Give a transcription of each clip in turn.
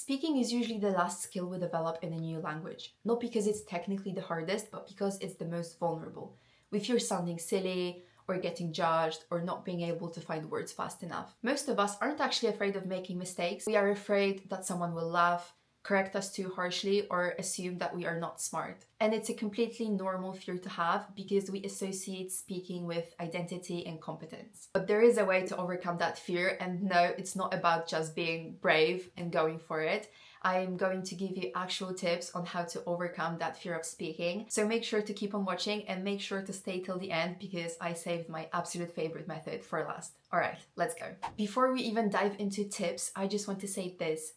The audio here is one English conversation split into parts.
Speaking is usually the last skill we develop in a new language, not because it's technically the hardest, but because it's the most vulnerable. We fear sounding silly, or getting judged, or not being able to find words fast enough. Most of us aren't actually afraid of making mistakes. We are afraid that someone will laugh, correct us too harshly, or assume that we are not smart. And it's a completely normal fear to have because we associate speaking with identity and competence. But there is a way to overcome that fear, and no, it's not about just being brave and going for it. I am going to give you actual tips on how to overcome that fear of speaking. So make sure to keep on watching and make sure to stay till the end because I saved my absolute favorite method for last. All right, let's go. Before we even dive into tips, I just want to say this.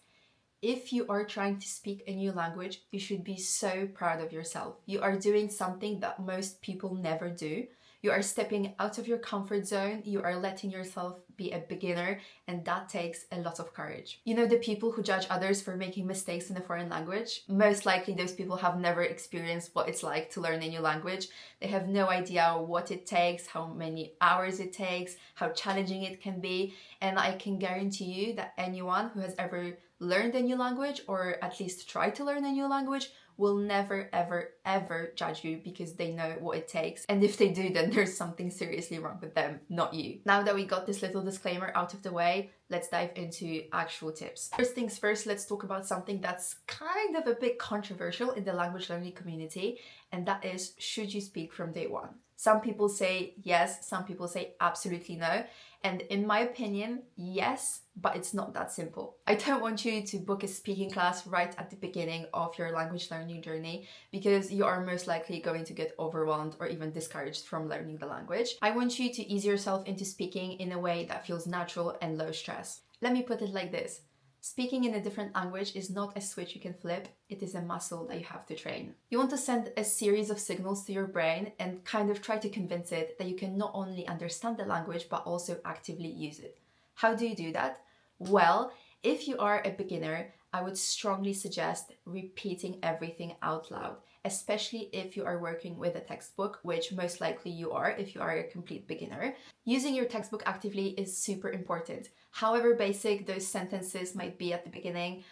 If you are trying to speak a new language, you should be so proud of yourself. You are doing something that most people never do. You are stepping out of your comfort zone. You are letting yourself be a beginner, and that takes a lot of courage. You know, the people who judge others for making mistakes in a foreign language, most likely those people have never experienced what it's like to learn a new language. They have no idea what it takes, how many hours it takes, how challenging it can be. And I can guarantee you that anyone who has ever learned a new language, or at least tried to learn a new language, will never, ever, ever judge you because they know what it takes. And if they do, then there's something seriously wrong with them, not you. Now that we got this little disclaimer out of the way, let's dive into actual tips. First things first, let's talk about something that's kind of a bit controversial in the language learning community, and that is, should you speak from day one? Some people say yes, some people say absolutely no. And in my opinion, yes, but it's not that simple. I don't want you to book a speaking class right at the beginning of your language learning journey because you are most likely going to get overwhelmed or even discouraged from learning the language. I want you to ease yourself into speaking in a way that feels natural and low stress. Let me put it like this. Speaking in a different language is not a switch you can flip, it is a muscle that you have to train. You want to send a series of signals to your brain and kind of try to convince it that you can not only understand the language but also actively use it. How do you do that? Well, if you are a beginner, I would strongly suggest repeating everything out loud, especially if you are working with a textbook, which most likely you are if you are a complete beginner. Using your textbook actively is super important. However basic those sentences might be at the beginning,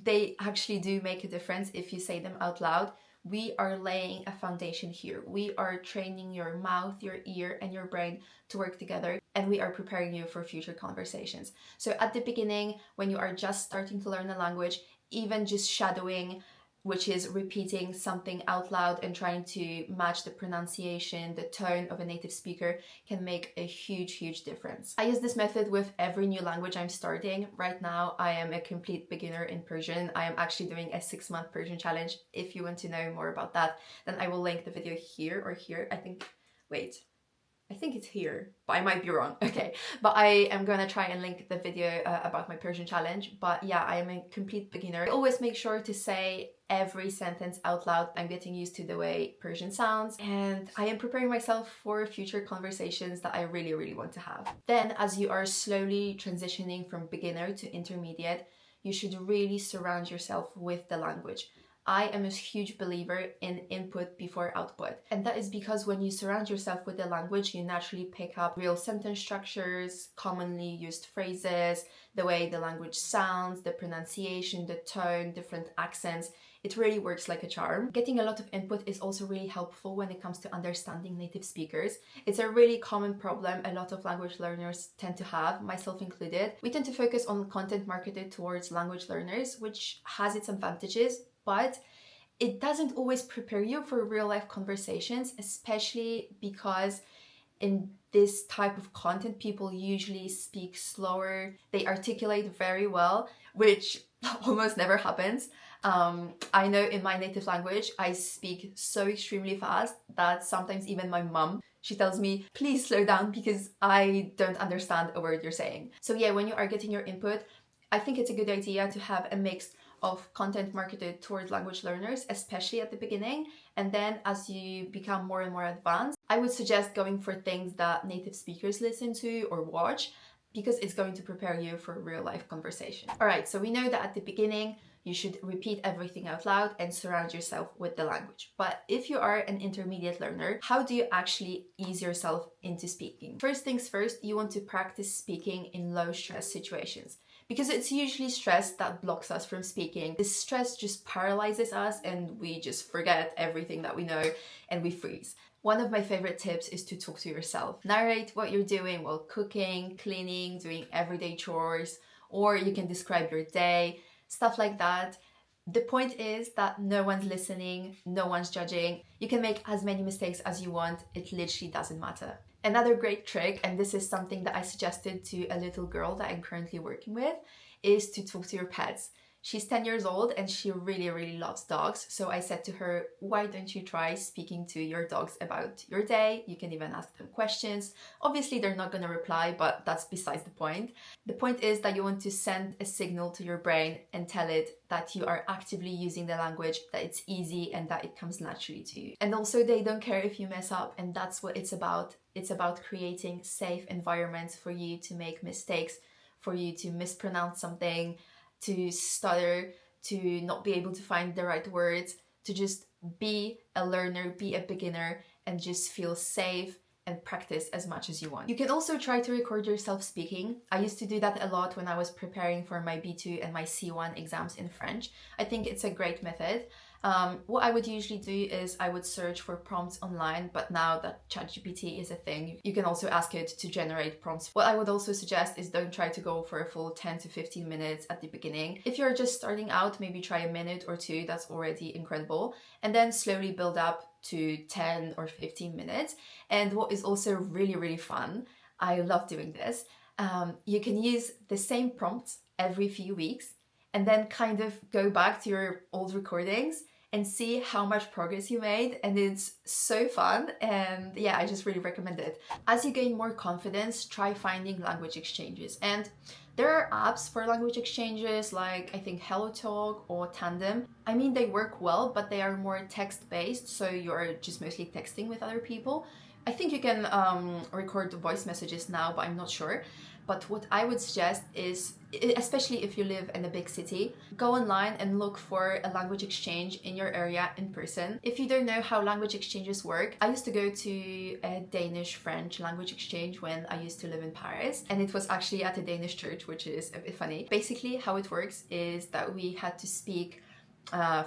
they actually do make a difference if you say them out loud. We are laying a foundation here. We are training your mouth, your ear, and your brain to work together, and we are preparing you for future conversations. So at the beginning, when you are just starting to learn a language, even just shadowing, which is repeating something out loud and trying to match the pronunciation, the tone of a native speaker, can make a huge, huge difference. I use this method with every new language I'm starting. Right now, I am a complete beginner in Persian. I am actually doing a 6-month Persian challenge. If you want to know more about that, then I will link the video here or here. I think it's here, but I might be wrong. Okay, but I am gonna try and link the video about my Persian challenge. But yeah, I am a complete beginner. I always make sure to say every sentence out loud. I'm getting used to the way Persian sounds, and I am preparing myself for future conversations that I really, really want to have. Then, as you are slowly transitioning from beginner to intermediate, you should really surround yourself with the language. I am a huge believer in input before output. And that is because when you surround yourself with the language, you naturally pick up real sentence structures, commonly used phrases, the way the language sounds, the pronunciation, the tone, different accents. It really works like a charm. Getting a lot of input is also really helpful when it comes to understanding native speakers. It's a really common problem a lot of language learners tend to have, myself included. We tend to focus on content marketed towards language learners, which has its advantages, but it doesn't always prepare you for real life conversations, especially because in this type of content, people usually speak slower. They articulate very well, which almost never happens. I know in my native language, I speak so extremely fast that sometimes even my mom, she tells me, please slow down because I don't understand a word you're saying. So yeah, when you are getting your input, I think it's a good idea to have a mix of content marketed towards language learners, especially at the beginning. And then as you become more and more advanced, I would suggest going for things that native speakers listen to or watch because it's going to prepare you for real life conversation. All right, so we know that at the beginning, you should repeat everything out loud and surround yourself with the language. But if you are an intermediate learner, how do you actually ease yourself into speaking? First things first, you want to practice speaking in low stress situations. because it's usually stress that blocks us from speaking. This stress just paralyzes us and we just forget everything that we know and we freeze. One of my favorite tips is to talk to yourself. Narrate what you're doing while cooking, cleaning, doing everyday chores, or you can describe your day, stuff like that. The point is that no one's listening, no one's judging. You can make as many mistakes as you want, it literally doesn't matter. Another great trick, and this is something that I suggested to a little girl that I'm currently working with, is to talk to your pets. She's 10 years old and she really loves dogs. So I said to her, why don't you try speaking to your dogs about your day? You can even ask them questions. Obviously, they're not going to reply, but that's besides the point. The point is that you want to send a signal to your brain and tell it that you are actively using the language, that it's easy and that it comes naturally to you. And also, they don't care if you mess up, and that's what it's about. It's about creating safe environments for you to make mistakes, for you to mispronounce something, to stutter, to not be able to find the right words, to just be a learner, be a beginner, and just feel safe and practice as much as you want. You can also try to record yourself speaking. I used to do that a lot when I was preparing for my B2 and my C1 exams in French. I think it's a great method. What I would usually do is I would search for prompts online, but now that ChatGPT is a thing, you can also ask it to generate prompts. What I would also suggest is don't try to go for a full 10 to 15 minutes at the beginning. If you're just starting out, maybe try a minute or two, that's already incredible. And then slowly build up to 10 or 15 minutes. And what is also really fun, I love doing this, you can use the same prompts every few weeks and then kind of go back to your old recordings and see how much progress you made, and it's so fun, and yeah, I just really recommend it. As you gain more confidence, try finding language exchanges, and there are apps for language exchanges like I think HelloTalk or Tandem. I mean, they work well, but they are more text-based, so you're just mostly texting with other people. I think you can record voice messages now, but I'm not sure. But what I would suggest is, especially if you live in a big city, go online and look for a language exchange in your area in person. If you don't know how language exchanges work, I used to go to a Danish-French language exchange when I used to live in Paris, and it was actually at a Danish church, which is a bit funny. Basically, how it works is that we had to speak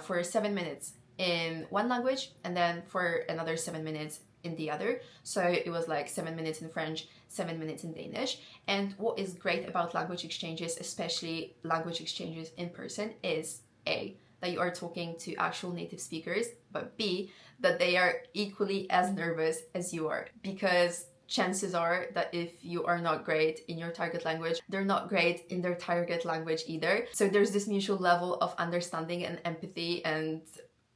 for 7 minutes in one language and then for another 7 minutes in the other. So it was like 7 minutes in French, 7 minutes in Danish. And what is great about language exchanges, especially language exchanges in person, is A, that you are talking to actual native speakers, but B, that they are equally as nervous as you are, because chances are that if you are not great in your target language, they're not great in their target language either. So there's this mutual level of understanding and empathy, and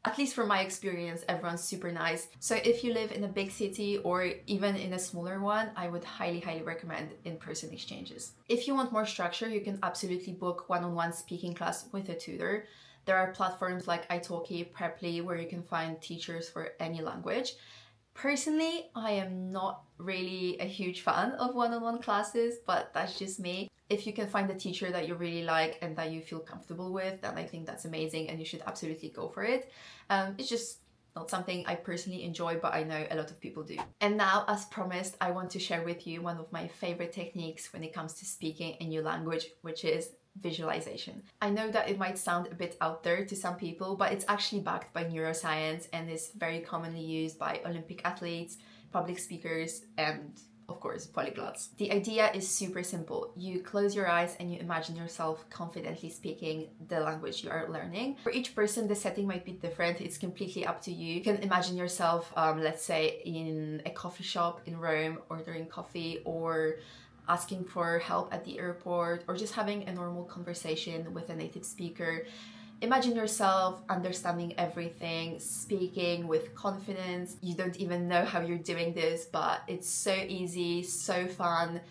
at least from my experience, everyone's super nice. So if you live in a big city or even in a smaller one, I would highly recommend in-person exchanges. If you want more structure, you can absolutely book one-on-one speaking class with a tutor. There are platforms like italki, Preply, where you can find teachers for any language. Personally, I am not really a huge fan of one-on-one classes, but that's just me. If you can find a teacher that you really like and that you feel comfortable with, then I think that's amazing and you should absolutely go for it. It's just not something I personally enjoy, but I know a lot of people do. And now, as promised, I want to share with you one of my favorite techniques when it comes to speaking a new language, which is visualization. I know that it might sound a bit out there to some people, but it's actually backed by neuroscience and is very commonly used by Olympic athletes, public speakers, and of course, polyglots. The idea is super simple. You close your eyes and you imagine yourself confidently speaking the language you are learning. For each person, the setting might be different. It's completely up to you. You can imagine yourself, let's say, in a coffee shop in Rome, ordering coffee, or asking for help at the airport, or just having a normal conversation with a native speaker. Imagine yourself understanding everything, speaking with confidence. You don't even know how you're doing this, but it's so easy, so fun.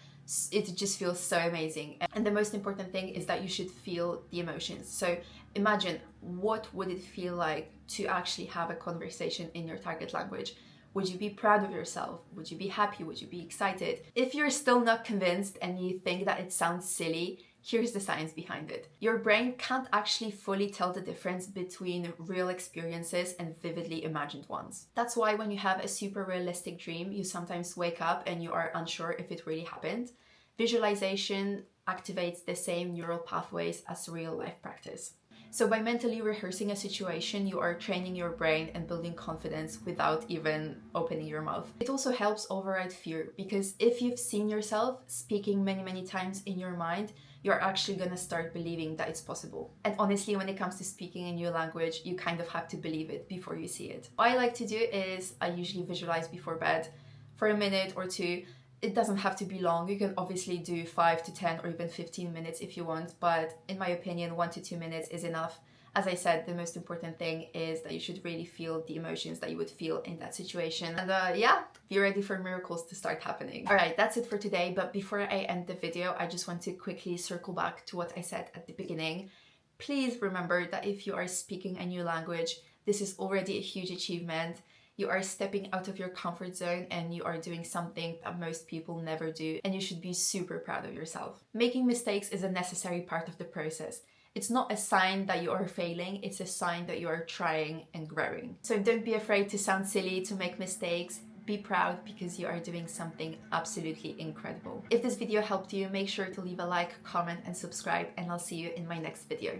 It just feels so amazing. And the most important thing is that you should feel the emotions. So imagine, what would it feel like to actually have a conversation in your target language? Would you be proud of yourself? Would you be happy? Would you be excited? If you're still not convinced and you think that it sounds silly, here's the science behind it. Your brain can't actually fully tell the difference between real experiences and vividly imagined ones. That's why when you have a super realistic dream, you sometimes wake up and you are unsure if it really happened. Visualization activates the same neural pathways as real life practice. So by mentally rehearsing a situation, you are training your brain and building confidence without even opening your mouth. It also helps override fear, because if you've seen yourself speaking many times in your mind, you're actually gonna start believing that it's possible. And honestly, when it comes to speaking a new language, you kind of have to believe it before you see it. What I like to do is I usually visualize before bed for a minute or two. It doesn't have to be long. You can obviously do 5 to 10 or even 15 minutes if you want, but in my opinion, 1 to 2 minutes is enough. As I said, the most important thing is that you should really feel the emotions that you would feel in that situation. And yeah, be ready for miracles to start happening. All right, that's it for today. But before I end the video, I just want to quickly circle back to what I said at the beginning. Please remember that if you are speaking a new language, this is already a huge achievement. You are stepping out of your comfort zone and you are doing something that most people never do, and you should be super proud of yourself. Making mistakes is a necessary part of the process. It's not a sign that you are failing, it's a sign that you are trying and growing. So don't be afraid to sound silly, to make mistakes. Be proud, because you are doing something absolutely incredible. If this video helped you, make sure to leave a like, comment and subscribe, and I'll see you in my next video.